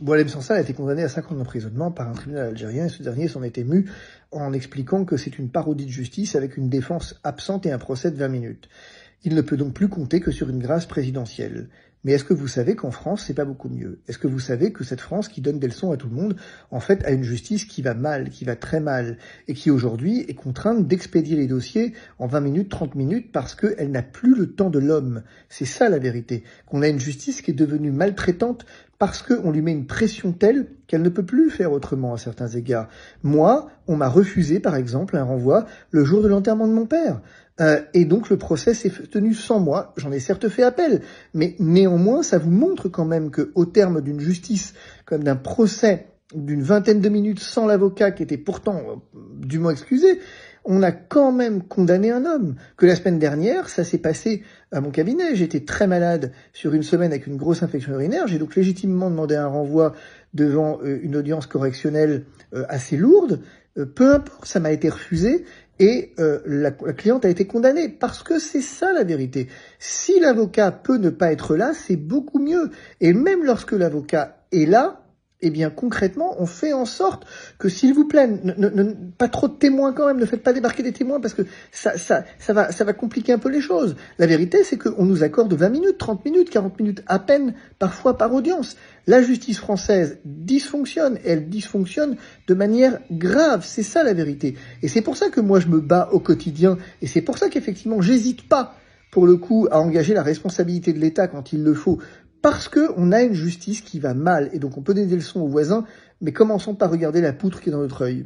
Boualem Sansal a été condamné à 5 ans d'emprisonnement par un tribunal algérien et ce dernier s'en est ému en expliquant que c'est une parodie de justice avec une défense absente et un procès de 20 minutes. Il ne peut donc plus compter que sur une grâce présidentielle. Mais est-ce que vous savez qu'en France, c'est pas beaucoup mieux? Est-ce que vous savez que cette France qui donne des leçons à tout le monde, en fait, a une justice qui va mal, qui va très mal, et qui aujourd'hui est contrainte d'expédier les dossiers en 20 minutes, 30 minutes, parce qu'elle n'a plus le temps de l'homme. C'est ça la vérité. Qu'on a une justice qui est devenue maltraitante parce qu'on lui met une pression telle qu'elle ne peut plus faire autrement à certains égards. Moi, on m'a refusé, par exemple, un renvoi le jour de l'enterrement de mon père. Et donc le procès s'est tenu sans moi. J'en ai certes fait appel, mais néanmoins, ça vous montre quand même qu'au terme d'une justice, comme d'un procès d'une vingtaine de minutes sans l'avocat qui était pourtant dûment excusé, on a quand même condamné un homme. Que la semaine dernière, ça s'est passé à mon cabinet. J'étais très malade sur une semaine avec une grosse infection urinaire. J'ai donc légitimement demandé un renvoi devant une audience correctionnelle assez lourde. Peu importe, ça m'a été refusé. Et la cliente a été condamnée, parce que c'est ça la vérité. Si l'avocat peut ne pas être là, c'est beaucoup mieux. Et même lorsque l'avocat est là, eh bien concrètement, on fait en sorte que, s'il vous plaît, pas trop de témoins quand même, ne faites pas débarquer des témoins, parce que ça va compliquer un peu les choses. La vérité, c'est qu'on nous accorde 20 minutes, 30 minutes, 40 minutes à peine, parfois par audience. La justice française dysfonctionne, et elle dysfonctionne de manière grave, c'est ça la vérité. Et c'est pour ça que moi je me bats au quotidien, et c'est pour ça qu'effectivement j'hésite pas, pour le coup, à engager la responsabilité de l'État quand il le faut, parce qu'on a une justice qui va mal, et donc on peut donner des leçons aux voisins, mais commençons par regarder la poutre qui est dans notre œil.